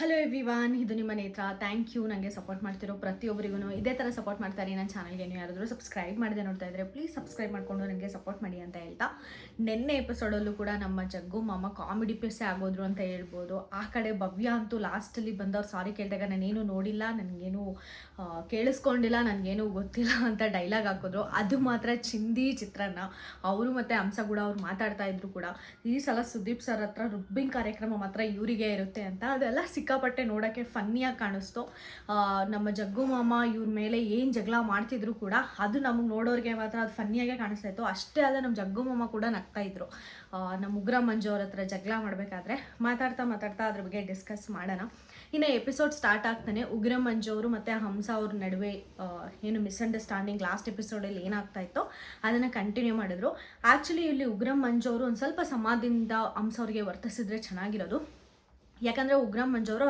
Hello everyone, ಇದು ನಿಮ್ಮ ನೇತ್ರ. ಥ್ಯಾಂಕ್ ಯು ನನಗೆ ಸಪೋರ್ಟ್ ಮಾಡ್ತಿರೋ ಪ್ರತಿಯೊಬ್ಬರಿಗೂ ಇದೇ ಥರ ಸಪೋರ್ಟ್ ಮಾಡ್ತಾರೆ. ನನ್ನ ಚಾನಲ್ಗೆ ನೀವು ಯಾರಾದರೂ ಸಬ್ಸ್ಕ್ರೈಬ್ ಮಾಡದೆ ನೋಡ್ತಾ ಇದ್ದರೆ ಪ್ಲೀಸ್ ಸಬ್ಸ್ಕ್ರೈಬ್ ಮಾಡಿಕೊಂಡು ನನಗೆ ಸಪೋರ್ಟ್ ಮಾಡಿ ಅಂತ ಹೇಳ್ತಾ, ನೆನ್ನೆ ಎಪಿಸೋಡಲ್ಲೂ ಕೂಡ ನಮ್ಮ ಜಗ್ಗು ಮಾಮ ಕಾಮಿಡಿ ಪೀಸೇ ಆಗೋದ್ರು ಅಂತ ಹೇಳ್ಬೋದು. ಆ ಕಡೆ ಭವ್ಯ ಅಂತೂ ಲಾಸ್ಟಲ್ಲಿ ಬಂದವ್ರು ಸಾರಿ ಕೇಳಿದಾಗ ನಾನೇನು ನೋಡಿಲ್ಲ, ನನಗೇನು ಕೇಳಿಸ್ಕೊಂಡಿಲ್ಲ, ನನಗೇನು ಗೊತ್ತಿಲ್ಲ ಅಂತ ಡೈಲಾಗ್ ಹಾಕಿದ್ರು. ಅದು ಮಾತ್ರ ಚಿಂದಿ ಚಿತ್ರಾನ್ನ. ಅವರು ಮತ್ತು ಹಂಸಗೂಡ ಅವ್ರು ಮಾತಾಡ್ತಾ ಇದ್ರು ಕೂಡ, ಈ ಸಲ ಸುದೀಪ್ ಸರ್ ಹತ್ರ ರುಬ್ಬಿಂಗ್ ಕಾರ್ಯಕ್ರಮ ಮಾತ್ರ ಇವರಿಗೆ ಇರುತ್ತೆ ಅಂತ. ಅದೆಲ್ಲ ಸಿಕ್ಕಾಪಟ್ಟೆ ನೋಡೋಕ್ಕೆ ಫನ್ನಿಯಾಗಿ ಕಾಣಿಸ್ತು. ನಮ್ಮ ಜಗ್ಗು ಮಾಮ ಇವ್ರ ಮೇಲೆ ಏನು ಜಗಳ ಮಾಡ್ತಿದ್ರು ಕೂಡ ಅದು ನಮಗೆ ನೋಡೋರಿಗೆ ಮಾತ್ರ ಅದು ಫನ್ನಿಯಾಗೆ ಕಾಣಿಸ್ತಾ ಇತ್ತು. ಅಷ್ಟೇ ಅಲ್ಲ, ನಮ್ಮ ಜಗ್ಗು ಮಾಮ ಕೂಡ ನಗ್ತಾ ಇದ್ರು. ನಮ್ಮ ಉಗ್ರ ಮಂಜು ಅವ್ರ ಹತ್ರ ಜಗಳ ಮಾಡಬೇಕಾದ್ರೆ ಮಾತಾಡ್ತಾ ಅದ್ರ ಬಗ್ಗೆ ಡಿಸ್ಕಸ್ ಮಾಡೋಣ. ಇನ್ನು ಎಪಿಸೋಡ್ ಸ್ಟಾರ್ಟ್ ಆಗ್ತಾನೆ ಉಗ್ರ ಮಂಜು ಅವರು ಮತ್ತು ಹಂಸ ಅವ್ರ ನಡುವೆ ಏನು ಮಿಸ್ಅಂಡರ್ಸ್ಟ್ಯಾಂಡಿಂಗ್ ಲಾಸ್ಟ್ ಎಪಿಸೋಡಲ್ಲಿ ಏನಾಗ್ತಾ ಇತ್ತೋ ಅದನ್ನು ಕಂಟಿನ್ಯೂ ಮಾಡಿದ್ರು. ಆ್ಯಕ್ಚುಲಿ ಇಲ್ಲಿ ಉಗ್ರ ಮಂಜು ಅವರು ಒಂದು ಸ್ವಲ್ಪ ಸಮಾಧಿಯಿಂದ ಹಂಸ ಅವ್ರಿಗೆ ವರ್ತಿಸಿದ್ರೆ ಚೆನ್ನಾಗಿರೋದು. ಯಾಕಂದರೆ ಉಗ್ರಂ ಮಂಜವರು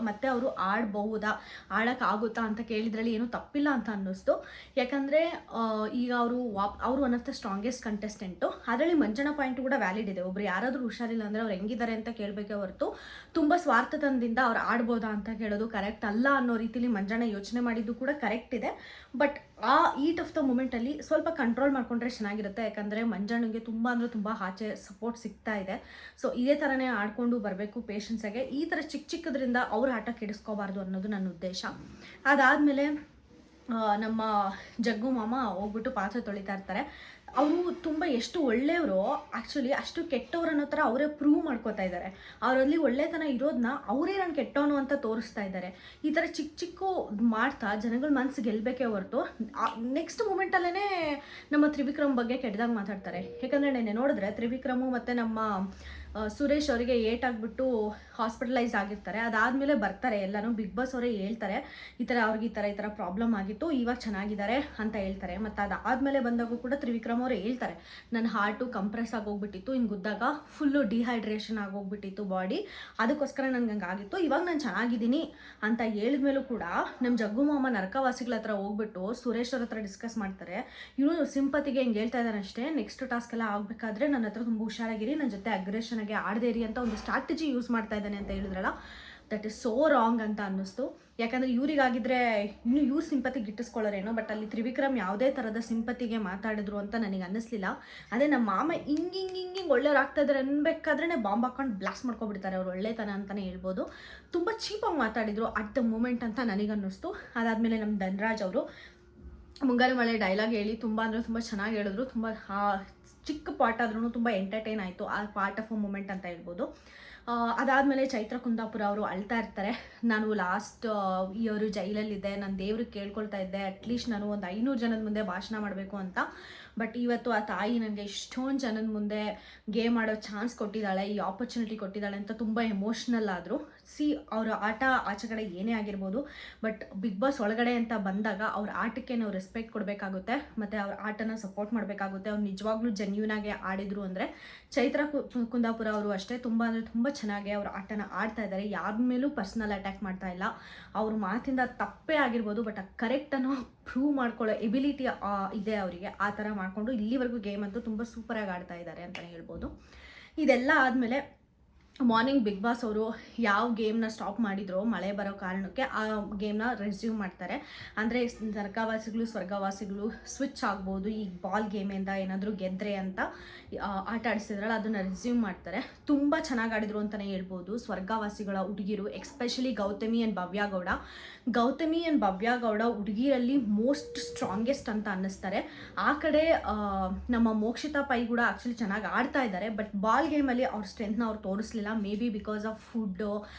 ಮತ್ತೆ ಅವರು ಆಡಬಹುದಾ, ಆಡೋಕ್ಕಾಗುತ್ತಾ ಅಂತ ಕೇಳಿದ್ರಲ್ಲಿ ಏನೂ ತಪ್ಪಿಲ್ಲ ಅಂತ ಅನ್ನಿಸ್ತು. ಯಾಕಂದರೆ ಈಗ ಅವರು one of the strongest contestant. ಅದರಲ್ಲಿ ಮಂಜಣ್ಣ ಪಾಯಿಂಟ್ ಕೂಡ ವ್ಯಾಲಿಡ್ ಇದೆ. ಒಬ್ರು ಯಾರಾದರೂ ಹುಷಾರಿಲ್ಲ ಅಂದರೆ ಅವ್ರು ಹೆಂಗಿದ್ದಾರೆ ಅಂತ ಕೇಳಬೇಕೇ ಹೊರತು ತುಂಬ ಸ್ವಾರ್ಥತನದಿಂದ ಅವ್ರು ಆಡ್ಬೋದಾ ಅಂತ ಕೇಳೋದು ಕರೆಕ್ಟ್ ಅಲ್ಲ ಅನ್ನೋ ರೀತಿಲಿ ಮಂಜಣ್ಣ ಯೋಚನೆ ಮಾಡಿದ್ದು ಕೂಡ ಕರೆಕ್ಟ್ ಇದೆ. ಬಟ್ ಆ ಈಟ್ ಆಫ್ ದ ಮೂಮೆಂಟಲ್ಲಿ ಸ್ವಲ್ಪ ಕಂಟ್ರೋಲ್ ಮಾಡಿಕೊಂಡ್ರೆ ಚೆನ್ನಾಗಿರುತ್ತೆ. ಯಾಕಂದರೆ ಮಂಜಣ್ಣಗೆ ತುಂಬ ಅಂದರೆ ತುಂಬ ಆಚೆ ಸಪೋರ್ಟ್ ಸಿಗ್ತಾ ಇದೆ. ಸೊ ಇದೇ ಥರನೇ ಆಡಿಕೊಂಡು ಬರಬೇಕು ಪೇಷನ್ಸಾಗೆ. ಈ ಥರ ಚಿಕ್ಕದ್ರಿಂದ ಅವ್ರ ಆಟ ಕೆಡಿಸ್ಕೋಬಾರ್ದು ಅನ್ನೋದು ನನ್ನ ಉದ್ದೇಶ. ಅದಾದಮೇಲೆ ನಮ್ಮ ಜಗ್ಗು ಮಾಮ ಹೋಗ್ಬಿಟ್ಟು ಪಾತ್ರೆ ತೊಳಿತಾ ಇರ್ತಾರೆ. ಅವರು ತುಂಬ ಎಷ್ಟು ಒಳ್ಳೆಯವರು, ಆ್ಯಕ್ಚುಲಿ ಅಷ್ಟು ಕೆಟ್ಟವ್ರು ಅನ್ನೋ ಥರ ಅವರೇ ಪ್ರೂವ್ ಮಾಡ್ಕೋತಾ ಇದ್ದಾರೆ. ಅವರಲ್ಲಿ ಒಳ್ಳೆತನ ಇರೋದನ್ನ ಅವರೇ ನಾನು ಕೆಟ್ಟವನು ಅಂತ ತೋರಿಸ್ತಾ ಇದ್ದಾರೆ. ಈ ಥರ ಚಿಕ್ಕ ಮಾಡ್ತಾ ಜನಗಳ ಮನಸ್ಸು ಗೆಲ್ಲಬೇಕೇ ಹೊರತು ನೆಕ್ಸ್ಟ್ ಮೂಮೆಂಟಲ್ಲೇ ನಮ್ಮ ತ್ರಿವಿಕ್ರಮ್ ಬಗ್ಗೆ ಕೆಟ್ಟದಾಗ ಮಾತಾಡ್ತಾರೆ. ಯಾಕಂದರೆ ನೆನ್ನೆ ನೋಡಿದ್ರೆ ತ್ರಿವಿಕ್ರಮು ಮತ್ತು ನಮ್ಮ ಸುರೇಶ್ ಅವರಿಗೆ ಏಟಾಗ್ಬಿಟ್ಟು ಹಾಸ್ಪಿಟಲೈಸ್ ಆಗಿರ್ತಾರೆ. ಅದಾದಮೇಲೆ ಬರ್ತಾರೆ ಎಲ್ಲನೂ ಬಿಗ್ ಬಾಸ್ ಅವರೇ ಹೇಳ್ತಾರೆ, ಈ ಥರ ಅವ್ರಿಗೆ ಈ ಥರ ಪ್ರಾಬ್ಲಮ್ ಆಗಿತ್ತು, ಇವಾಗ ಚೆನ್ನಾಗಿದ್ದಾರೆ ಅಂತ ಹೇಳ್ತಾರೆ. ಮತ್ತು ಅದಾದಮೇಲೆ ಬಂದಾಗೂ ಕೂಡ ತ್ರಿವಿಕ್ರಮ್ ಅವರು ಹೇಳ್ತಾರೆ, ನನ್ನ ಹಾರ್ಟು ಕಂಪ್ರೆಸ್ ಆಗೋಗ್ಬಿಟ್ಟಿತ್ತು, ಹಿಂಗೆ ಗುದ್ದಾಗ ಫುಲ್ಲು ಡಿಹೈಡ್ರೇಷನ್ ಆಗೋಗ್ಬಿಟ್ಟಿತ್ತು ಬಾಡಿ, ಅದಕ್ಕೋಸ್ಕರ ನನಗೆ ಹಂಗಾಗಿತ್ತು, ಇವಾಗ ನಾನು ಚೆನ್ನಾಗಿದ್ದೀನಿ ಅಂತ ಹೇಳಿದ್ಮೇಲೂ ಕೂಡ ನಮ್ಮ ಜಗ್ಗು ಮಾಮ ನರಕವಾಸಿಗಳ ಹತ್ರ ಹೋಗ್ಬಿಟ್ಟು ಸುರೇಶ್ ಅವ್ರ ಹತ್ರ ಡಿಸ್ಕಸ್ ಮಾಡ್ತಾರೆ. ಇವನು ಸಿಂಪತಿಗೆ ಹಿಂಗೆ ಹೇಳ್ತಾ ಇದ್ದಾನೆ ಅಷ್ಟೇ, ನೆಕ್ಸ್ಟ್ ಟಾಸ್ಕ್ ಎಲ್ಲ ಆಗಬೇಕಾದ್ರೆ ನನ್ನ ಹತ್ರ ತುಂಬ ಹುಷಾರಾಗಿರಿ, ನನ್ನ ಜೊತೆ ಅಗ್ರೆಷನ್ ಆಡದೇರಿ ಅಂತ ಒಂದು ಸ್ಟ್ರಾಟಜಿ ಯೂಸ್ ಮಾಡ್ತಾ ಇದ್ದಾನೆ ಅಂತ ಹೇಳಿದ್ರಲ್ಲ, ದಟ್ ಇಸ್ ಸೋ ರಾಂಗ್ ಅಂತ ಅನ್ನಿಸ್ತು. ಯಾಕಂದರೆ ಇವ್ರಿಗಾಗಿದ್ರೆ ಇನ್ನೂ ಇವ್ರು ಸಿಂಪತಿ ಗಿಟ್ಟಿಸ್ಕೊಳ್ಳೋರೇನೋ, ಬಟ್ ಅಲ್ಲಿ ತ್ರಿವಿಕ್ರಮ್ ಯಾವುದೇ ಥರದ ಸಿಂಪತಿಗೆ ಮಾತಾಡಿದ್ರು ಅಂತ ನನಗೆ ಅನ್ನಿಸ್ಲಿಲ್ಲ. ಅದೇ ನಮ್ಮ ಮಾಮ ಹಿಂಗೆ ಒಳ್ಳೆಯವ್ರು ಆಗ್ತಾ ಇದ್ದಾರೆ ಅನ್ಬೇಕಾದ್ರೆ ಬಾಂಬ್ ಹಾಕೊಂಡು ಬ್ಲಾಸ್ಟ್ ಮಾಡ್ಕೊಬಿಡ್ತಾರೆ ಅವ್ರು, ಒಳ್ಳೆತನ ಅಂತಲೇ ಹೇಳ್ಬೋದು. ತುಂಬ ಚೀಪಾಗಿ ಮಾತಾಡಿದ್ರು ಅಟ್ ದ ಮೂಮೆಂಟ್ ಅಂತ ನನಗನ್ನಿಸ್ತು. ಅದಾದಮೇಲೆ ನಮ್ಮ ಧನ್ರಾಜ್ ಅವರು ಮುಂಗಾರು ಮಳೆ ಡೈಲಾಗ್ ಹೇಳಿ ತುಂಬ ಅಂದರೆ ತುಂಬ ಚೆನ್ನಾಗಿ ಹೇಳಿದ್ರು. ತುಂಬ ಚಿಕ್ಕ ಪಾರ್ಟ್ ಆದ್ರೂ ತುಂಬ ಎಂಟರ್ಟೈನ್ ಆಯಿತು, ಆ ಪಾರ್ಟ್ ಆಫ್ ಅ ಮೂಮೆಂಟ್ ಅಂತ ಹೇಳ್ಬೋದು. ಅದಾದಮೇಲೆ ಚೈತ್ರ ಕುಂದಾಪುರ ಅವರು ಅಳ್ತಾ ಇರ್ತಾರೆ, ನಾನು ಲಾಸ್ಟ್ ಇಯರು ಜೈಲಲ್ಲಿದ್ದೆ, ನಾನು ದೇವ್ರಿಗೆ ಕೇಳ್ಕೊಳ್ತಾ ಇದ್ದೆ ಅಟ್ಲೀಸ್ಟ್ ನಾನು ಒಂದು 500 ಜನದ ಮುಂದೆ ಭಾಷಣ ಮಾಡಬೇಕು ಅಂತ. ಬಟ್ ಇವತ್ತು ಆ ತಾಯಿ ನನಗೆ ಇಷ್ಟೊಂದು ಜನದ ಮುಂದೆ ಗೇಮ್ ಆಡೋ ಚಾನ್ಸ್ ಕೊಟ್ಟಿದ್ದಾಳೆ, ಈ ಆಪರ್ಚುನಿಟಿ ಕೊಟ್ಟಿದ್ದಾಳೆ ಅಂತ ತುಂಬ ಎಮೋಷ್ನಲ್ ಆದರು. ಅವರ ಆಟ ಆಚೆ ಕಡೆ ಏನೇ ಆಗಿರ್ಬೋದು, ಬಟ್ ಬಿಗ್ ಬಾಸ್ ಒಳಗಡೆ ಅಂತ ಬಂದಾಗ ಅವ್ರ ಆಟಕ್ಕೆ ನಾವು ರೆಸ್ಪೆಕ್ಟ್ ಕೊಡಬೇಕಾಗುತ್ತೆ ಮತ್ತು ಅವ್ರ ಆಟನ ಸಪೋರ್ಟ್ ಮಾಡಬೇಕಾಗುತ್ತೆ. ಅವ್ರು ನಿಜವಾಗ್ಲೂ ಜೆನ್ಯೂನ್ ಆಗಿ ಆಡಿದ್ರು ಅಂದರೆ ಚೈತ್ರ ಕುಂದಾಪುರ ಅವರು ಅಷ್ಟೇ ತುಂಬ ಅಂದರೆ ತುಂಬ ಚೆನ್ನಾಗಿ ಅವ್ರ ಆಟನ ಆಡ್ತಾ ಇದ್ದಾರೆ. ಯಾರ ಮೇಲೂ ಪರ್ಸ್ನಲ್ ಅಟ್ಯಾಕ್ ಮಾಡ್ತಾ ಇಲ್ಲ. ಅವ್ರ ಮಾತಿಂದ ತಪ್ಪೇ ಆಗಿರ್ಬೋದು, ಬಟ್ ಕರೆಕ್ಟನ್ನು ಪ್ರೂವ್ ಮಾಡ್ಕೊಳ್ಳೋ ಎಬಿಲಿಟಿ ಇದೆ ಅವರಿಗೆ. ಆ ಥರ ಮಾಡಿಕೊಂಡು ಇಲ್ಲಿವರೆಗೂ ಗೇಮ್ ಅಂತೂ ತುಂಬ ಸೂಪರಾಗಿ ಆಡ್ತಾ ಇದ್ದಾರೆ ಅಂತಲೇ ಹೇಳ್ಬೋದು. ಇದೆಲ್ಲ ಆದಮೇಲೆ ಮಾರ್ನಿಂಗ್ ಬಿಗ್ ಬಾಸ್ ಅವರು ಯಾವ ಗೇಮ್ನ ಸ್ಟಾಪ್ ಮಾಡಿದ್ರೋ ಮಳೆ ಬರೋ ಕಾರಣಕ್ಕೆ ಆ ಗೇಮ್ನ ರೆಸ್ಯೂಮ್ ಮಾಡ್ತಾರೆ. ಅಂದರೆ ನರಕವಾಸಿಗಳು ಸ್ವರ್ಗವಾಸಿಗಳು ಸ್ವಿಚ್ ಆಗ್ಬೋದು ಈ ಬಾಲ್ ಗೇಮಿಂದ, ಏನಾದರೂ ಗೆದ್ದರೆ ಅಂತ ಆಟ ಆಡಿಸಿದ್ರಲ್ಲ ಅದನ್ನು ರೆಸ್ಯೂಮ್ ಮಾಡ್ತಾರೆ. ತುಂಬ ಚೆನ್ನಾಗಿ ಆಡಿದ್ರು ಅಂತಲೇ ಹೇಳ್ಬೋದು ಸ್ವರ್ಗವಾಸಿಗಳ ಹುಡುಗಿರು, ಎಕ್ಸ್ಪೆಷಲಿ ಗೌತಮಿ ಆ್ಯಂಡ್ ಭವ್ಯ ಗೌಡ ಹುಡುಗಿರಲ್ಲಿ ಮೋಸ್ಟ್ ಸ್ಟ್ರಾಂಗೆಸ್ಟ್ ಅಂತ ಅನ್ನಿಸ್ತಾರೆ. ಆ ಕಡೆ ನಮ್ಮ ಮೋಕ್ಷಿತಾ ಪೈ ಕೂಡ ಆ್ಯಕ್ಚುಲಿ ಚೆನ್ನಾಗಿ ಆಡ್ತಾ ಇದ್ದಾರೆ, ಬಟ್ ಬಾಲ್ ಗೇಮಲ್ಲಿ ಅವ್ರ ಸ್ಟ್ರೆಂತ್ನ ಅವ್ರು ತೋರಿಸ್ಲಿಲ್ಲ. May be because of food,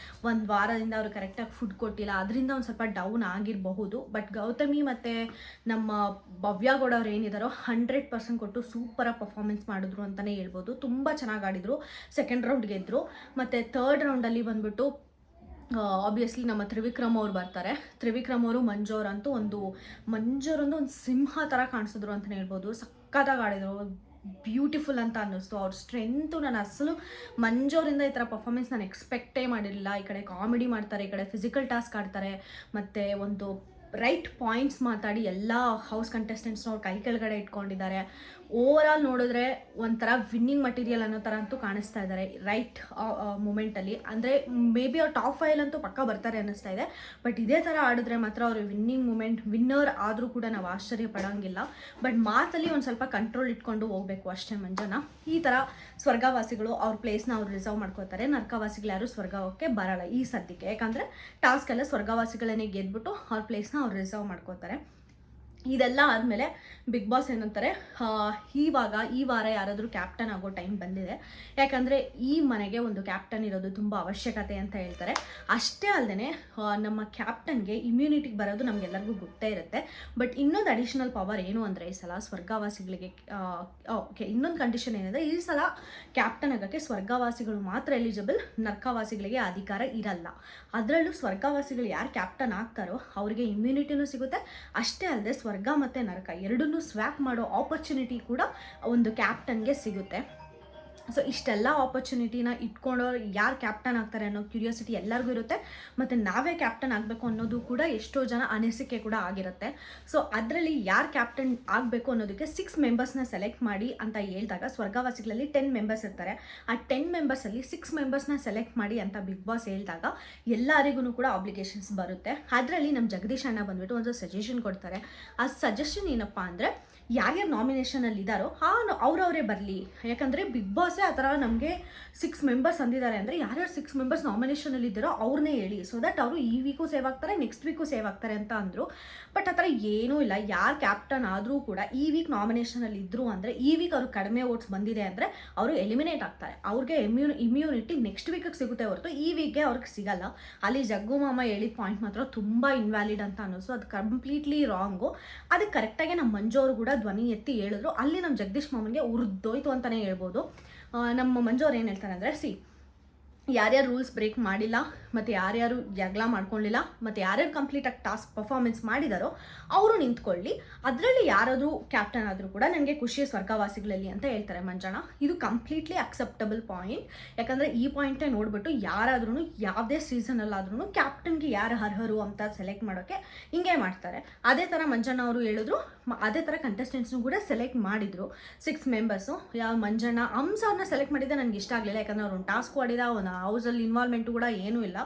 ಒಂದು ವಾರದಿಂದ ಅವರು ಕರೆಕ್ಟಾಗಿ ಫುಡ್ ಕೊಟ್ಟಿಲ್ಲ, ಅದರಿಂದ ಒಂದು ಸ್ವಲ್ಪ ಡೌನ್ ಆಗಿರಬಹುದು. ಬಟ್ ಗೌತಮಿ ಮತ್ತು ನಮ್ಮ ಭವ್ಯಗೌಡ ಅವ್ರು ಏನಿದ್ದಾರೋ 100% ಕೊಟ್ಟು ಸೂಪರಾಗಿ ಪರ್ಫಾರ್ಮೆನ್ಸ್ ಮಾಡಿದ್ರು ಅಂತಲೇ ಹೇಳ್ಬೋದು. ತುಂಬ ಚೆನ್ನಾಗಿ ಆಡಿದರು. ಸೆಕೆಂಡ್ ರೌಂಡ್ ಗೆದ್ದರು. ಮತ್ತು ಥರ್ಡ್ ರೌಂಡಲ್ಲಿ ಬಂದುಬಿಟ್ಟು ಆಬ್ವಿಯಸ್ಲಿ ನಮ್ಮ ತ್ರಿವಿಕ್ರಮ್ ಅವ್ರು ಬರ್ತಾರೆ. ತ್ರಿವಿಕ್ರಮ್ ಅವರು ಮಂಜೋರಂತೂ ಒಂದು ಸಿಂಹ ಥರ ಕಾಣಿಸಿದ್ರು ಅಂತಲೇ ಹೇಳ್ಬೋದು. ಸಕ್ಕತ್ತಾಗಿ ಆಡಿದರು, ಬ್ಯೂಟಿಫುಲ್ ಅಂತ ಅನ್ನಿಸ್ತು. ಅವ್ರ ಸ್ಟ್ರೆಂತು ನಾನು ಅಸಲು ಮಂಜೋರಿಂದ ಈ ಥರ ಪರ್ಫಾರ್ಮೆನ್ಸ್ ನಾನು ಎಕ್ಸ್ಪೆಕ್ಟೇ ಮಾಡಿರಲಿಲ್ಲ. ಈ ಕಡೆ ಕಾಮಿಡಿ ಮಾಡ್ತಾರೆ, ಈ ಕಡೆ ಫಿಸಿಕಲ್ ಟಾಸ್ಕ್ ಆಡ್ತಾರೆ, ಮತ್ತು ಒಂದು ರೈಟ್ ಪಾಯಿಂಟ್ಸ್ ಮಾತಾಡಿ ಎಲ್ಲ ಹೌಸ್ ಕಂಟೆಸ್ಟೆಂಟ್ಸ್ನ ಅವ್ರು ಕೈ ಕೆಳಗಡೆ ಇಟ್ಕೊಂಡಿದ್ದಾರೆ. ಓವರ್ ಆಲ್ ನೋಡಿದ್ರೆ ಒಂಥರ ವಿನ್ನಿಂಗ್ ಮಟೀರಿಯಲ್ ಅನ್ನೋ ಥರ ಅಂತೂ ಕಾಣಿಸ್ತಾ ಇದ್ದಾರೆ ರೈಟ್ ಮೂಮೆಂಟಲ್ಲಿ. ಅಂದರೆ ಮೇ ಬಿ ಅವ್ರು ಟಾಪ್ 5 ಅಂತೂ ಪಕ್ಕ ಬರ್ತಾರೆ ಅನ್ನಿಸ್ತಾ ಇದೆ. ಬಟ್ ಇದೇ ಥರ ಆಡಿದ್ರೆ ಮಾತ್ರ ಅವರು ವಿನ್ನರ್ ಆದರೂ ಕೂಡ ನಾವು ಆಶ್ಚರ್ಯ ಪಡೋಂಗಿಲ್ಲ. ಬಟ್ ಮಾತಲ್ಲಿ ಒಂದು ಸ್ವಲ್ಪ ಕಂಟ್ರೋಲ್ ಇಟ್ಕೊಂಡು ಹೋಗಬೇಕು ಅಷ್ಟೇ ಮಂಜನ. ಈ ಥರ ಸ್ವರ್ಗವಾಸಿಗಳು ಅವ್ರ ಪ್ಲೇಸ್ನ ಅವ್ರು ರಿಸರ್ವ್ ಮಾಡ್ಕೋತಾರೆ. ನರ್ಕವಾಸಿಗಳು ಯಾರು ಸ್ವರ್ಗಕ್ಕೆ ಬರಲ್ಲ ಈ ಸದ್ಯಕ್ಕೆ. ಯಾಕಂದರೆ ಟಾಸ್ಕ್ ಎಲ್ಲ ಸ್ವರ್ಗವಾಸಿಗಳನ್ನೇ ಗೆದ್ಬಿಟ್ಟು ಅವ್ರ ಪ್ಲೇಸ್ನ ಅವ್ರು ರಿಸರ್ವ್ ಮಾಡ್ಕೋತಾರೆ. ಇದೆಲ್ಲ ಆದಮೇಲೆ ಬಿಗ್ ಬಾಸ್ ಏನಂತಾರೆ, ಇವಾಗ ಈ ವಾರ ಯಾರಾದರೂ ಕ್ಯಾಪ್ಟನ್ ಆಗೋ ಟೈಮ್ ಬಂದಿದೆ. ಯಾಕಂದರೆ ಈ ಮನೆಗೆ ಒಂದು ಕ್ಯಾಪ್ಟನ್ ಇರೋದು ತುಂಬ ಅವಶ್ಯಕತೆ ಅಂತ ಹೇಳ್ತಾರೆ. ಅಷ್ಟೇ ಅಲ್ಲದೆ ನಮ್ಮ ಕ್ಯಾಪ್ಟನ್ಗೆ ಇಮ್ಯುನಿಟಿಗೆ ಬರೋದು ನಮಗೆಲ್ಲರಿಗೂ ಗೊತ್ತೇ ಇರುತ್ತೆ. ಬಟ್ ಇನ್ನೊಂದು ಅಡಿಷನಲ್ ಪವರ್ ಏನು ಅಂದರೆ ಈ ಸಲ ಸ್ವರ್ಗವಾಸಿಗಳಿಗೆ ಓಕೆ ಇನ್ನೊಂದು ಕಂಡೀಷನ್ ಏನಿದೆ, ಈ ಸಲ ಕ್ಯಾಪ್ಟನ್ ಆಗೋಕ್ಕೆ ಸ್ವರ್ಗವಾಸಿಗಳು ಮಾತ್ರ ಎಲಿಜಿಬಲ್, ನರ್ಕವಾಸಿಗಳಿಗೆ ಅಧಿಕಾರ ಇರಲ್ಲ. ಅದರಲ್ಲೂ ಸ್ವರ್ಗವಾಸಿಗಳು ಯಾರು ಕ್ಯಾಪ್ಟನ್ ಆಗ್ತಾರೋ ಅವರಿಗೆ ಇಮ್ಯುನಿಟಿನೂ ಸಿಗುತ್ತೆ. ಅಷ್ಟೇ ಅಲ್ಲದೆ ಸ್ವರ್ಗ ಮತ್ತು ನರಕ ಎರಡನ್ನೂ ಸ್ವ್ಯಾಪ್ ಮಾಡೋ ಆಪರ್ಚುನಿಟಿ ಕೂಡ ಒಂದು ಕ್ಯಾಪ್ಟನ್ಗೆ ಸಿಗುತ್ತೆ. ಸೊ ಇಷ್ಟೆಲ್ಲ ಆಪರ್ಚುನಿಟಿನ ಇಟ್ಕೊಂಡವ್ರು ಯಾರು ಕ್ಯಾಪ್ಟನ್ ಆಗ್ತಾರೆ ಅನ್ನೋ ಕ್ಯೂರಿಯಾಸಿಟಿ ಎಲ್ಲರಿಗೂ ಇರುತ್ತೆ. ಮತ್ತು ನಾವೇ ಕ್ಯಾಪ್ಟನ್ ಆಗಬೇಕು ಅನ್ನೋದು ಕೂಡ ಎಷ್ಟೋ ಜನ ಅನಿಸಿಕೆ ಕೂಡ ಆಗಿರುತ್ತೆ. ಸೊ ಅದರಲ್ಲಿ ಯಾರು ಕ್ಯಾಪ್ಟನ್ ಆಗಬೇಕು ಅನ್ನೋದಕ್ಕೆ 6 ಮೆಂಬರ್ಸ್ನ ಸೆಲೆಕ್ಟ್ ಮಾಡಿ ಅಂತ ಹೇಳಿದಾಗ ಸ್ವರ್ಗವಾಸಿಗಳಲ್ಲಿ 10 ಮೆಂಬರ್ಸ್ ಇರ್ತಾರೆ. ಆ 10 ಮೆಂಬರ್ಸಲ್ಲಿ 6 ಮೆಂಬರ್ಸ್ನ ಸೆಲೆಕ್ಟ್ ಮಾಡಿ ಅಂತ ಬಿಗ್ ಬಾಸ್ ಹೇಳಿದಾಗ ಎಲ್ಲರಿಗೂ ಕೂಡ ಆಬ್ಲಿಗೇಷನ್ಸ್ ಬರುತ್ತೆ. ಅದರಲ್ಲಿ ನಮ್ಮ ಜಗದೀಶ್ ಅಣ್ಣ ಬಂದುಬಿಟ್ಟು ಒಂದು ಸಜೆಷನ್ ಕೊಡ್ತಾರೆ. ಆ ಸಜೆಷನ್ ಏನಪ್ಪ ಅಂದರೆ, ಯಾರ್ಯಾರು ನಾಮಿನೇಷನಲ್ಲಿ ಇದ್ದಾರೋ ಅವರವರೇ ಬರಲಿ. ಯಾಕಂದರೆ ಬಿಗ್ ಬಾಸೇ ಆ ಥರ ನಮಗೆ 6 ಮೆಂಬರ್ಸ್ ಅಂದಿದ್ದಾರೆ ಅಂದರೆ ಯಾರ್ಯಾರು 6 ಮೆಂಬರ್ಸ್ ನಾಮಿನೇಷನಲ್ಲಿ ಇದ್ದಾರೋ ಅವ್ರನ್ನೇ ಹೇಳಿ, ಸೊ ದಟ್ ಅವರು ಈ ವೀಕು ಸೇವ್ ಆಗ್ತಾರೆ, ನೆಕ್ಸ್ಟ್ ವೀಕು ಸೇವ್ ಆಗ್ತಾರೆ ಅಂತ ಅಂದರು. ಬಟ್ ಆ ಥರ ಏನೂ ಇಲ್ಲ. ಯಾರು ಕ್ಯಾಪ್ಟನ್ ಆದರೂ ಕೂಡ ಈ ವೀಕ್ ನಾಮಿನೇಷನಲ್ಲಿ ಇದ್ದರು ಅಂದರೆ ಈ ವೀಕ್ ಅವ್ರಿಗೆ ಕಡಿಮೆ ವೋಟ್ಸ್ ಬಂದಿದೆ ಅಂದರೆ ಅವರು ಎಲಿಮಿನೇಟ್ ಆಗ್ತಾರೆ. ಅವ್ರಿಗೆ ಇಮ್ಯುನಿಟಿ ನೆಕ್ಸ್ಟ್ ವೀಕಿಗೆ ಸಿಗುತ್ತೆ ಹೊರತು ಈ ವೀಕ್ಗೆ ಅವ್ರಿಗೆ ಸಿಗಲ್ಲ. ಅಲ್ಲಿ ಜಗ್ಗು ಮಾಮ ಹೇಳಿದ ಪಾಯಿಂಟ್ ಮಾತ್ರ ತುಂಬ ಇನ್ವ್ಯಾಲಿಡ್ ಅಂತ ಅನ್ನಿಸು. ಅದು ಕಂಪ್ಲೀಟ್ಲಿ ರಾಂಗು. ಅದಕ್ಕೆ ಕರೆಕ್ಟಾಗಿ ನಮ್ಮ ಮಂಜು ಅವರು ಕೂಡ ಧ್ವನಿ ಎತ್ತಿ ಹೇಳಿದ್ರು. ಅಲ್ಲಿ ನಮ್ಮ ಜಗದೀಶ್ ಮಾಮನಿಗೆ ಉರಿದೋಯ್ತು ಅಂತಲೇ ಹೇಳ್ಬೋದು. ನಮ್ಮ ಮಂಜು ಅವ್ರು ಏನು ಹೇಳ್ತಾರೆ ಅಂದರೆ, ಯಾರ್ಯಾರು ರೂಲ್ಸ್ ಬ್ರೇಕ್ ಮಾಡಿಲ್ಲ ಮತ್ತು ಯಾರ್ಯಾರು ಜಗಳ ಮಾಡ್ಕೊಳ್ಳಿಲ್ಲ ಮತ್ತು ಯಾರ್ಯಾರು ಕಂಪ್ಲೀಟಾಗಿ ಟಾಸ್ಕ್ ಪರ್ಫಾರ್ಮೆನ್ಸ್ ಮಾಡಿದಾರೋ ಅವರು ನಿಂತ್ಕೊಳ್ಳಿ. ಅದರಲ್ಲಿ ಯಾರಾದರೂ ಕ್ಯಾಪ್ಟನ್ ಆದರೂ ಕೂಡ ನನಗೆ ಖುಷಿ ಸ್ವರ್ಗವಾಸಿಗಳಲ್ಲಿ ಅಂತ ಹೇಳ್ತಾರೆ ಮಂಜಣ್ಣ. ಇದು ಕಂಪ್ಲೀಟ್ಲಿ ಅಕ್ಸೆಪ್ಟಬಲ್ ಪಾಯಿಂಟ್. ಯಾಕಂದರೆ ಈ ಪಾಯಿಂಟೇ ನೋಡಿಬಿಟ್ಟು ಯಾರಾದ್ರೂ ಯಾವುದೇ ಸೀಸನಲ್ಲಾದ್ರೂ ಕ್ಯಾಪ್ಟನ್ಗೆ ಯಾರು ಅರ್ಹರು ಅಂತ ಸೆಲೆಕ್ಟ್ ಮಾಡೋಕ್ಕೆ ಹಿಂಗೆ ಮಾಡ್ತಾರೆ. ಅದೇ ಥರ ಮಂಜಣ್ಣ ಅವರು ಹೇಳಿದ್ರು. ಅದೇ ಥರ ಕಂಟೆಸ್ಟೆಂಟ್ಸ್ನು ಕೂಡ ಸೆಲೆಕ್ಟ್ ಮಾಡಿದರು 6 ಮೆಂಬರ್ಸು. ಯಾವ ಮಂಜಣ್ಣ ಅವ್ರನ್ನ ಸೆಲೆಕ್ಟ್ ಮಾಡಿದ್ದೆ ನನಗೆ ಇಷ್ಟ ಆಗಲಿಲ್ಲ. ಯಾಕಂದರೆ ಅವ್ರು ಒಂದು ಟಾಸ್ಕ್ ಆಡಿದ, ಒಂದು ಹೌಸಲ್ಲಿ ಇನ್ವಾಲ್ವ್ಮೆಂಟು ಕೂಡ ಏನೂ ಇಲ್ಲ.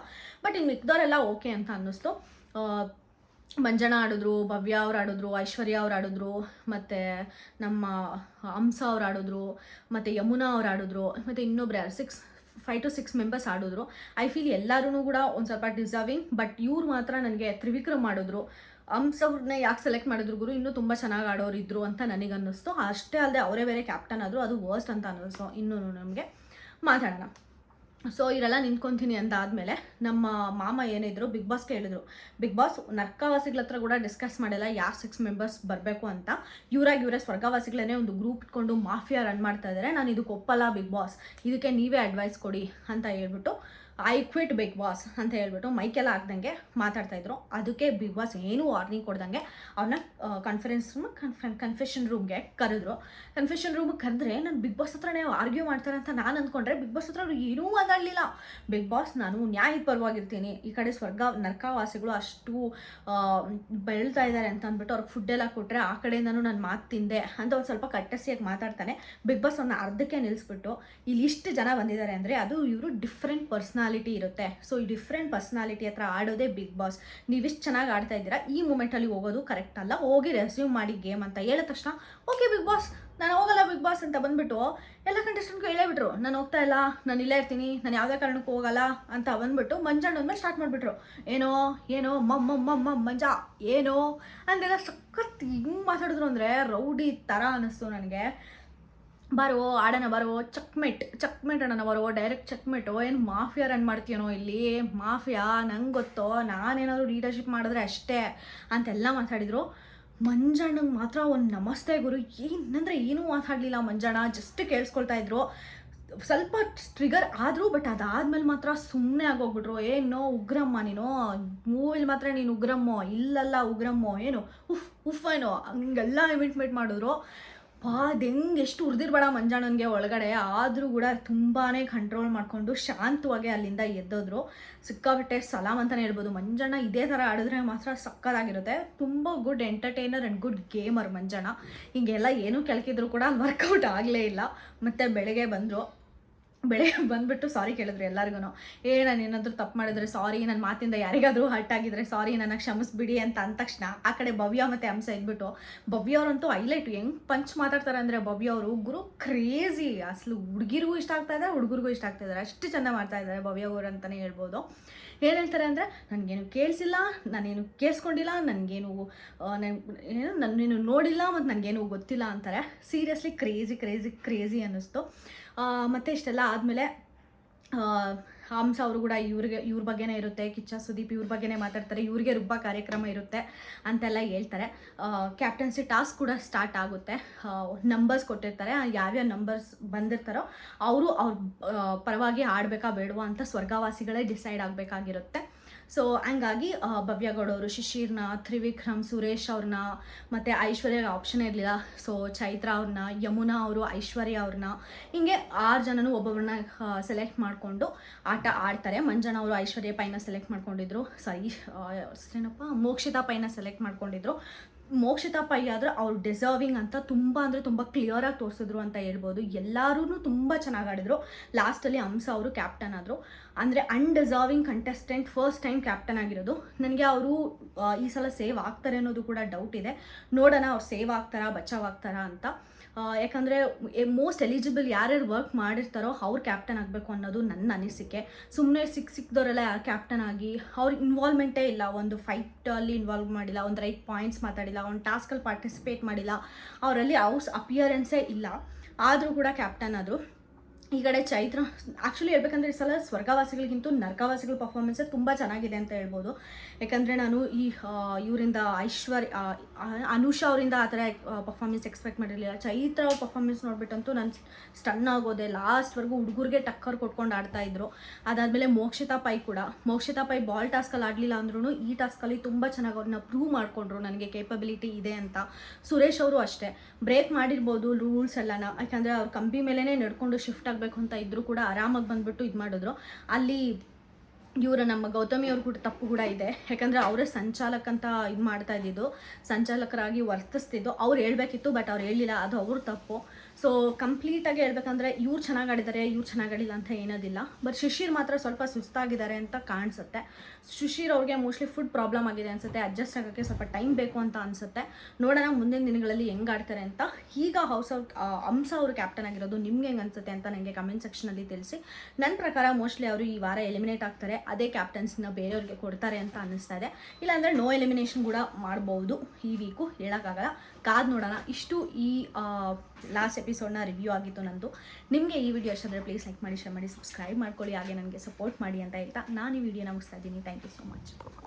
ಬಟ್ ಇನ್ನು ಮಿಕ್ದವರೆಲ್ಲ ಓಕೆ ಅಂತ ಅನ್ನಿಸ್ತು. ಮಂಜಣ್ಣ ಆಡಿದ್ರು, ಭವ್ಯ ಅವ್ರು ಆಡಿದ್ರು, ಐಶ್ವರ್ಯ ಅವ್ರು ಆಡಿದ್ರು, ಮತ್ತು ನಮ್ಮ ಹಂಸ ಅವ್ರು ಆಡಿದ್ರು, ಮತ್ತು ಯಮುನಾ ಅವ್ರು ಆಡಿದ್ರು, ಮತ್ತು ಇನ್ನೊಬ್ರು ಯಾರು 5 to 6 ಮೆಂಬರ್ಸ್ ಆಡಿದ್ರು. ಐ ಫೀಲ್ ಎಲ್ಲರೂ ಕೂಡ ಒಂದು ಸ್ವಲ್ಪ ಡಿಸರ್ವಿಂಗ್. ಬಟ್ ಇವ್ರು ಮಾತ್ರ ನನಗೆ ತ್ರಿವಿಕ್ರಮ್ ಮಾಡಿದ್ರು. ಹಂಸ ಅವ್ರನ್ನ ಯಾಕೆ ಸೆಲೆಕ್ಟ್ ಮಾಡಿದ್ರು ಗುರು, ಇನ್ನೂ ತುಂಬ ಚೆನ್ನಾಗಿ ಆಡೋರು ಇದ್ರು ಅಂತ ನನಗನ್ನಿಸ್ತು. ಅಷ್ಟೇ ಅಲ್ಲದೆ ಅವರೇ ಬೇರೆ ಕ್ಯಾಪ್ಟನ್ ಆದರು, ಅದು ವರ್ಸ್ಟ್ ಅಂತ ಅನ್ನಿಸ್ತು. ಇನ್ನೂ ನಮಗೆ ಮಾತಾಡೋಣ. ಸೊ ಇವರೆಲ್ಲ ನಿಂತ್ಕೊತೀನಿ ಅಂತ ಆದಮೇಲೆ ನಮ್ಮ ಮಾಮ ಏನಿದ್ರು ಬಿಗ್ ಬಾಸ್ಗೆ ಹೇಳಿದ್ರು, ಬಿಗ್ ಬಾಸ್ ನರ್ಕವಾಸಿಗಳ ಹತ್ರ ಕೂಡ ಡಿಸ್ಕಸ್ ಮಾಡಿಲ್ಲ ಯಾರು 6 ಮೆಂಬರ್ಸ್ ಬರಬೇಕು ಅಂತ. ಇವರೇ ಸ್ವರ್ಗವಾಸಿಗಳೇ ಒಂದು ಗ್ರೂಪ್ ಇಟ್ಕೊಂಡು ಮಾಫಿಯಾ ರನ್ ಮಾಡ್ತಾ ಇದ್ದಾರೆ. ನಾನು ಇದಕ್ಕೆ ಒಪ್ಪಲ್ಲ ಬಿಗ್ ಬಾಸ್, ಇದಕ್ಕೆ ನೀವೇ ಅಡ್ವೈಸ್ ಕೊಡಿ ಅಂತ ಹೇಳ್ಬಿಟ್ಟು ಐ ಕ್ವಿಟ್ ಬಿಗ್ ಬಾಸ್ ಅಂತ ಹೇಳ್ಬಿಟ್ಟು ಮೈಕೆಲ್ಲ ಹಾಕ್ದಂಗೆ ಮಾತಾಡ್ತಾಯಿದ್ರು. ಅದಕ್ಕೆ ಬಿಗ್ ಬಾಸ್ ಏನೂ ವಾರ್ನಿಂಗ್ ಕೊಡ್ದಂಗೆ ಅವ್ರನ್ನ ಕನ್ಫೆಷನ್ ರೂಮ್ಗೆ ಕರೆದ್ರು. ಕನ್ಫೆಷನ್ ರೂಮಿಗೆ ಕರೆದ್ರೆ ನಾನು ಬಿಗ್ ಬಾಸ್ ಹತ್ರನೇ ಆರ್ಗ್ಯೂ ಮಾಡ್ತಾರೆ ಅಂತ ನಾನು ಅಂದ್ಕೊಂಡ್ರೆ ಬಿಗ್ ಬಾಸ್ ಹತ್ರ ಅವ್ರು ಏನೂ ಮಾತಾಡಲಿಲ್ಲ. ಬಿಗ್ ಬಾಸ್ ನಾನು ನ್ಯಾಯದ ಪರವಾಗಿರ್ತೀನಿ, ಈ ಕಡೆ ನರ್ಕವಾಸಿಗಳು ಅಷ್ಟು ಬೆಳ್ತಾ ಇದ್ದಾರೆ ಅಂತ ಅಂದ್ಬಿಟ್ಟು ಅವ್ರಿಗೆ ಫುಡ್ಡೆಲ್ಲ ಕೊಟ್ಟರೆ ಆ ಕಡೆಯಿಂದನೂ ನಾನು ಮಾತು ತಿಂದೆ ಅಂತ ಒಂದು ಸ್ವಲ್ಪ ಕಟ್ಟಸಿಯಾಗಿ ಮಾತಾಡ್ತಾನೆ. ಬಿಗ್ ಬಾಸ್ ಅವ್ರನ್ನ ಅರ್ಧಕ್ಕೆ ನಿಲ್ಲಿಸ್ಬಿಟ್ಟು ಇಲ್ಲಿ ಇಷ್ಟು ಜನ ಬಂದಿದ್ದಾರೆ ಅಂದರೆ ಅದು ಇವರು ಡಿಫ್ರೆಂಟ್ ಪರ್ಸ್ನಾಲಿಟಿ ಇರುತ್ತೆ. ಸೊ ಈ ಡಿಫ್ರೆಂಟ್ ಪರ್ಸ್ನಾಲಿಟಿ ಹತ್ರ ಆಡೋದೇ ಬಿಗ್ ಬಾಸ್. ನೀವಿಷ್ಟು ಚೆನ್ನಾಗಿ ಆಡ್ತಾ ಇದ್ದೀರಾ, ಈ ಮೂಮೆಂಟಲ್ಲಿ ಹೋಗೋದು ಕರೆಕ್ಟ್ ಅಲ್ಲ, ಹೋಗಿ ರೆಸ್ಯೂಮ್ ಮಾಡಿ ಗೇಮ್ ಅಂತ ಹೇಳಿದ ತಕ್ಷಣ ಓಕೆ ಬಿಗ್ ಬಾಸ್ ನಾನು ಹೋಗಲ್ಲ ಬಿಗ್ ಬಾಸ್ ಅಂತ ಬಂದುಬಿಟ್ಟು ಎಲ್ಲ ಕಂಟೆಸ್ಟೆಂಟ್ಗೂ ಹೇಳೇಬಿಟ್ರು, ನಾನು ಹೋಗ್ತಾ ಇಲ್ಲ, ನಾನು ಇಲ್ಲೇ ಇರ್ತೀನಿ, ನಾನು ಯಾವುದೇ ಕಾರಣಕ್ಕೂ ಹೋಗಲ್ಲ ಅಂತ ಬಂದುಬಿಟ್ಟು ಮಂಜಣ್ಣ ಒಂದ್ಮೇಲೆ ಸ್ಟಾರ್ಟ್ ಮಾಡಿಬಿಟ್ರು. ಏನೋ ಮಂಜ ಏನೋ ಅಂದೆಲ್ಲ ಸಖತ್ ಹಿಂಗೆ ಮಾತಾಡಿದ್ರು ಅಂದರೆ ರೌಡಿ ಥರ ಅನ್ನಿಸ್ತು ನನಗೆ. ಬರೋ ಆಡೋಣ, ಬರೋ ಚಕ್ಮೇಟ್ ಆಡೋಣ, ಬರೋ ಡೈರೆಕ್ಟ್ ಚಕ್ಮೇಟು, ಏನು ಮಾಫಿಯಾ ರನ್ ಮಾಡ್ತೀಯನೋ ಇಲ್ಲಿ, ಮಾಫಿಯಾ ನಂಗೆ ಗೊತ್ತೋ, ನಾನೇನಾದರೂ ಲೀಡರ್ಶಿಪ್ ಮಾಡಿದ್ರೆ ಅಷ್ಟೇ ಅಂತೆಲ್ಲ ಮಾತಾಡಿದರು. ಮಂಜಣ್ಣಂಗೆ ಮಾತ್ರ ಒಂದು ನಮಸ್ತೆ ಗುರು, ಏನಂದರೆ ಏನೂ ಮಾತಾಡಲಿಲ್ಲ ಮಂಜಣ್ಣ, ಜಸ್ಟ್ ಕೇಳಿಸ್ಕೊಳ್ತಾ ಇದ್ರು. ಸ್ವಲ್ಪ ಟ್ರಿಗರ್ ಆದರೂ ಬಟ್ ಅದಾದಮೇಲೆ ಮಾತ್ರ ಸುಮ್ಮನೆ ಆಗೋಗ್ಬಿಟ್ರು. ಏನೋ ಉಗ್ರಮ್ಮ ನೀನು, ಮೂವಿಲಿ ಮಾತ್ರ ನೀನು ಉಗ್ರಮ್ಮೋ, ಇಲ್ಲಲ್ಲ ಉಗ್ರಮ್ಮೋ, ಏನು ಉಫ್ ಏನೋ ಹಂಗೆಲ್ಲ ಇಮಿಟೇಟ್ ಮಾಡಿದ್ರು. ಅದು ಹೆಂಗೆ ಎಷ್ಟು ಉರಿದಿರ್ಬೇಡ ಮಂಜಾಣನಿಗೆ ಒಳಗಡೆ, ಆದರೂ ಕೂಡ ತುಂಬಾ ಕಂಟ್ರೋಲ್ ಮಾಡಿಕೊಂಡು ಶಾಂತವಾಗಿ ಅಲ್ಲಿಂದ ಎದ್ದೋದ್ರು. ಸಿಕ್ಕಾಬಿಟ್ಟೆ ಸಲಾಮ್ ಅಂತಲೇ ಹೇಳ್ಬೋದು. ಮಂಜಣ್ಣ ಇದೇ ಥರ ಆಡಿದ್ರೆ ಮಾತ್ರ ಸಕ್ಕತ್ತಾಗಿರುತ್ತೆ. ತುಂಬ good entertainer and good gamer Manjanna. ಹೀಗೆಲ್ಲ ಏನೂ ಕೆಲ್ಕಿದ್ರು ಕೂಡ ಅಲ್ಲಿ ವರ್ಕೌಟ್ ಆಗಲೇ ಇಲ್ಲ. ಮತ್ತು ಬೆಳಗ್ಗೆ ಬಂದುಬಿಟ್ಟು ಸಾರಿ ಕೇಳಿದ್ರು ಎಲ್ಲರಿಗೂ. ನಾನು ಏನಾದರೂ ತಪ್ಪು ಮಾಡಿದ್ರೆ ಸಾರಿ, ನನ್ನ ಮಾತಿಂದ ಯಾರಿಗಾದರೂ ಹರ್ಟ್ ಆಗಿದ್ರೆ ಸಾರಿ, ನನಗೆ ಕ್ಷಮಿಸ್ಬಿಡಿ ಅಂತ ಅಂದ ತಕ್ಷಣ ಆ ಕಡೆ ಭವ್ಯ ಮತ್ತು ಹಂಸ ಇದ್ಬಿಟ್ಟು, ಭವ್ಯ ಅವರಂತೂ ಹೈಲೈಟು ಹೆಂಗೆ ಪಂಚ್ ಮಾತಾಡ್ತಾರೆ ಅಂದರೆ ಭವ್ಯ ಅವರು ಗುರು ಕ್ರೇಜಿ. ಅಸಲು ಹುಡುಗಿರಿಗೂ ಇಷ್ಟ ಆಗ್ತಾಯಿದ್ದಾರೆ, ಹುಡುಗರಿಗೂ ಇಷ್ಟ ಆಗ್ತಾಯಿದ್ದಾರೆ. ಅಷ್ಟು ಚೆಂದ ಮಾಡ್ತಾಯಿದ್ದಾರೆ ಭವ್ಯ ಅವರು ಅಂತಲೇ ಹೇಳ್ಬೋದು. ಏನು ಹೇಳ್ತಾರೆ ಅಂದರೆ, ನನಗೇನು ಕೇಳಿಸಿಲ್ಲ, ನಾನೇನು ಕೇಳಿಸ್ಕೊಂಡಿಲ್ಲ, ನನಗೇನು ನನ್ನೇನು ನೋಡಿಲ್ಲ ಮತ್ತು ನನಗೇನು ಗೊತ್ತಿಲ್ಲ ಅಂತಾರೆ. ಸೀರಿಯಸ್ಲಿ ಕ್ರೇಜಿ ಅನ್ನಿಸ್ತು. ಮತ್ತು ಇಷ್ಟೆಲ್ಲ ಆದಮೇಲೆ ಹಂಸ ಅವರು ಕೂಡ ಇವ್ರ ಬಗ್ಗೆನೇ ಇರುತ್ತೆ, ಕಿಚ್ಚ ಸುದೀಪ್ ಇವ್ರ ಬಗ್ಗೆನೇ ಮಾತಾಡ್ತಾರೆ, ಇವ್ರಿಗೆ ರುಬ್ಬ ಕಾರ್ಯಕ್ರಮ ಇರುತ್ತೆ ಅಂತೆಲ್ಲ ಹೇಳ್ತಾರೆ. ಕ್ಯಾಪ್ಟನ್ಸಿ ಟಾಸ್ಕ್ ಕೂಡ ಸ್ಟಾರ್ಟ್ ಆಗುತ್ತೆ. ನಂಬರ್ಸ್ ಕೊಟ್ಟಿರ್ತಾರೆ, ಯಾವ್ಯಾವ ನಂಬರ್ಸ್ ಬಂದಿರ್ತಾರೋ ಅವರು ಅವ್ರ ಪರವಾಗಿ ಆಡಬೇಕಾ ಬೇಡವಾ ಅಂತ ಸ್ವರ್ಗವಾಸಿಗಳೇ ಡಿಸೈಡ್ ಆಗಬೇಕಾಗಿರುತ್ತೆ. ಸೊ ಹಂಗಾಗಿ ಭವ್ಯಗೌಡವರು ಶಿಶಿರ್ನ, ತ್ರಿವಿಕ್ರಮ್, ಸುರೇಶ್ ಅವ್ರನ್ನ, ಮತ್ತು ಐಶ್ವರ್ಯಗೆ ಆಪ್ಷನ್ ಇರಲಿಲ್ಲ. ಸೊ ಚೈತ್ರ ಅವ್ರನ್ನ, ಯಮುನಾ ಅವರು, ಐಶ್ವರ್ಯ ಅವ್ರನ್ನ, ಹಿಂಗೆ 6 ಜನನೂ ಒಬ್ಬೊಬ್ಬರನ್ನ ಸೆಲೆಕ್ಟ್ ಮಾಡಿಕೊಂಡು ಆಟ ಆಡ್ತಾರೆ. ಮಂಜಣ್ಣ ಅವರು ಐಶ್ವರ್ಯ ಪೈನ ಸೆಲೆಕ್ಟ್ ಮಾಡ್ಕೊಂಡಿದ್ರು, ಮೋಕ್ಷಿತಾ ಪೈನ ಸೆಲೆಕ್ಟ್ ಮಾಡ್ಕೊಂಡಿದ್ರು. ಮೋಕ್ಷಿತಾ ಪೈ ಆದರೆ ಅವ್ರು ಡಿಸರ್ವಿಂಗ್ ಅಂತ ತುಂಬ ಕ್ಲಿಯರಾಗಿ ತೋರಿಸಿದ್ರು ಅಂತ ಹೇಳ್ಬೋದು. ಎಲ್ಲರೂ ತುಂಬ ಚೆನ್ನಾಗಿ ಆಡಿದ್ರು. ಲಾಸ್ಟಲ್ಲಿ ಹಂಸ ಅವರು ಕ್ಯಾಪ್ಟನ್ ಆದರು. ಅಂದರೆ ಅನ್ಡಿಸರ್ವಿಂಗ್ ಕಂಟೆಸ್ಟೆಂಟ್ ಫಸ್ಟ್ ಟೈಮ್ ಕ್ಯಾಪ್ಟನ್ ಆಗಿರೋದು. ನನಗೆ ಅವರು ಈ ಸಲ ಸೇವ್ ಆಗ್ತಾರೆ ಅನ್ನೋದು ಕೂಡ ಡೌಟ್ ಇದೆ. ನೋಡೋಣ ಅವ್ರು ಸೇವ್ ಆಗ್ತಾರಾ ಬಚಾವ್ ಆಗ್ತಾರಾ ಅಂತ. ಯಾಕಂದರೆ ಮೋಸ್ಟ್ ಎಲಿಜಿಬಲ್ ಯಾರ್ಯಾರು ವರ್ಕ್ ಮಾಡಿರ್ತಾರೋ ಅವ್ರು ಕ್ಯಾಪ್ಟನ್ ಆಗಬೇಕು ಅನ್ನೋದು ನನ್ನ ಅನಿಸಿಕೆ. ಸುಮ್ಮನೆ ಸಿಕ್ಕಿದವರೆಲ್ಲ ಯಾರು ಕ್ಯಾಪ್ಟನ್ ಆಗಿ ಅವ್ರ ಇನ್ವಾಲ್ವ್ಮೆಂಟೇ ಇಲ್ಲ, ಒಂದು ಫೈಟಲ್ಲಿ ಇನ್ವಾಲ್ವ್ ಮಾಡಿಲ್ಲ, ಒಂದು ರೈಟ್ ಪಾಯಿಂಟ್ಸ್ ಮಾತಾಡಿಲ್ಲ, ಒಂದು ಟಾಸ್ಕಲ್ಲಿ ಪಾರ್ಟಿಸಿಪೇಟ್ ಮಾಡಿಲ್ಲ, ಅವರಲ್ಲಿ ಹೌಸ್ ಅಪಿಯರೆನ್ಸೇ ಇಲ್ಲ, ಆದರೂ ಕೂಡ ಕ್ಯಾಪ್ಟನ್ ಆದರು. ಈ ಕಡೆ ಚೈತ್ರ ಆ್ಯಕ್ಚುಲಿ ಹೇಳ್ಬೇಕಂದ್ರೆ ಈ ಸಲ ಸ್ವರ್ಗವಾಸಿಗಳಿಗಿಂತೂ ನರಕವಾಸಿಗಳ ಪರ್ಫಾರ್ಮೆನ್ಸೇ ತುಂಬ ಚೆನ್ನಾಗಿದೆ ಅಂತ ಹೇಳ್ಬೋದು. ಯಾಕಂದರೆ ನಾನು ಇವರಿಂದ ಅನುಷಾ ಅವರಿಂದ ಆ ಥರ ಪರ್ಫಾರ್ಮೆನ್ಸ್ ಎಕ್ಸ್ಪೆಕ್ಟ್ ಮಾಡಿರಲಿಲ್ಲ. ಚೈತ್ರ ಅವ್ರ ಪರ್ಫಾರ್ಮೆನ್ಸ್ ನೋಡಿಬಿಟ್ಟಂತೂ ನಾನು ಸ್ಟನ್ ಆಗೋದೆ. ಲಾಸ್ಟ್ವರೆಗೂ ಹುಡುಗರಿಗೆ ಟಕ್ಕರ್ ಕೊಟ್ಕೊಂಡು ಆಡ್ತಾಯಿದ್ರು. ಅದಾದಮೇಲೆ ಮೋಕ್ಷಿತಾ ಪೈ ಬಾಲ್ ಟಾಸ್ಕಲ್ಲಿ ಆಡಲಿಲ್ಲ ಅಂದ್ರೂ ಈ ಟಾಸ್ಕಲ್ಲಿ ತುಂಬ ಚೆನ್ನಾಗಿ ಅವ್ರನ್ನ ಪ್ರೂವ್ ಮಾಡಿಕೊಂಡ್ರು, ನನಗೆ ಕೇಪಬಿಲಿಟಿ ಇದೆ ಅಂತ. ಸುರೇಶ್ ಅವರು ಅಷ್ಟೇ ಬ್ರೇಕ್ ಮಾಡಿರ್ಬೋದು ರೂಲ್ಸ್ ಎಲ್ಲನ, ಯಾಕಂದರೆ ಅವ್ರು ಕಂಬಿ ಮೇಲೇ ನಡ್ಕೊಂಡು ಶಿಫ್ಟ್ ಆಗಬೇಕು ಅಂತ ಇದ್ದರೂ ಕೂಡ ಆರಾಮಾಗಿ ಬಂದುಬಿಟ್ಟು ಇದು ಮಾಡಿದ್ರು. ಅಲ್ಲಿ ಇವರು ನಮ್ಮ ಗೌತಮಿ ಅವ್ರ ಕೂಡ ತಪ್ಪು ಕೂಡ ಇದೆ. ಯಾಕಂದರೆ ಅವರೇ ಸಂಚಾಲಕಂತ ಇದು ಮಾಡ್ತಾ ಇದ್ದಿದ್ದು, ಸಂಚಾಲಕರಾಗಿ ವರ್ತಿಸ್ತಿದ್ದು. ಅವ್ರು ಹೇಳಬೇಕಿತ್ತು, ಬಟ್ ಅವ್ರು ಹೇಳಿಲ್ಲ, ಅದು ಅವ್ರ ತಪ್ಪು. ಸೊ ಕಂಪ್ಲೀಟಾಗಿ ಹೇಳ್ಬೇಕಂದ್ರೆ ಇವ್ರು ಚೆನ್ನಾಗಿ ಆಡಿದ್ದಾರೆ, ಇವ್ರು ಚೆನ್ನಾಗಿ ಆಡಿಲ್ಲ ಅಂತ ಏನೋದಿಲ್ಲ. ಬಟ್ ಶಿಶಿರ್ ಮಾತ್ರ ಸ್ವಲ್ಪ ಸುಸ್ತಾಗಿದ್ದಾರೆ ಅಂತ ಕಾಣಿಸುತ್ತೆ. ಶಿಶಿರ್ ಅವ್ರಿಗೆ ಮೋಸ್ಟ್ಲಿ ಫುಡ್ ಪ್ರಾಬ್ಲಮ್ ಆಗಿದೆ ಅನಿಸುತ್ತೆ, ಅಡ್ಜಸ್ಟ್ ಆಗೋಕ್ಕೆ ಸ್ವಲ್ಪ ಟೈಮ್ ಬೇಕು ಅಂತ ಅನಿಸುತ್ತೆ. ನೋಡೋಣ ಮುಂದಿನ ದಿನಗಳಲ್ಲಿ ಹೆಂಗೆ ಆಡ್ತಾರೆ ಅಂತ. ಈಗ ಹಂಸ ಅವರು ಕ್ಯಾಪ್ಟನ್ ಆಗಿರೋದು ನಿಮ್ಗೆ ಹೆಂಗೆ ಅನಿಸುತ್ತೆ ಅಂತ ನನಗೆ ಕಮೆಂಟ್ ಸೆಕ್ಷನಲ್ಲಿ ತಿಳಿಸಿ. ನನ್ನ ಪ್ರಕಾರ ಮೋಸ್ಟ್ಲಿ ಅವರು ಈ ವಾರ ಎಲಿಮಿನೇಟ್ ಆಗ್ತಾರೆ, ಅದೇ ಕ್ಯಾಪ್ಟನ್ಸ್ನ ಬೇರೆಯವ್ರಿಗೆ ಕೊಡ್ತಾರೆ ಅಂತ ಅನ್ನಿಸ್ತಾ ಇದೆ. ಇಲ್ಲಾಂದರೆ ನೋ ಎಲಿಮಿನೇಷನ್ ಕೂಡ ಮಾಡ್ಬೋದು ಈ ವೀಕು, ಹೇಳೋಕ್ಕಾಗಲ್ಲ, ಕಾದು ನೋಡೋಣ. ಇಷ್ಟು ಈ ಲಾಸ್ಟ್ ಎಪಿಸೋಡ್ನ ರಿವ್ಯೂ ಆಗಿತ್ತು ನಂದು. ನಿಮಗೆ ಈ ವಿಡಿಯೋ ಇಷ್ಟ ಆದರೆ ಪ್ಲೀಸ್ ಲೈಕ್ ಮಾಡಿ, ಶೇರ್ ಮಾಡಿ, ಸಬ್ಸ್ಕ್ರೈಬ್ ಮಾಡ್ಕೊಳ್ಳಿ, ಹಾಗೆ ನನಗೆ ಸಪೋರ್ಟ್ ಮಾಡಿ ಅಂತ ಹೇಳ್ತಾ ನಾನು ಈ ವಿಡಿಯೋನ ಮುಗಿಸ್ತಾ ಇದ್ದೀನಿ. Thank you so much.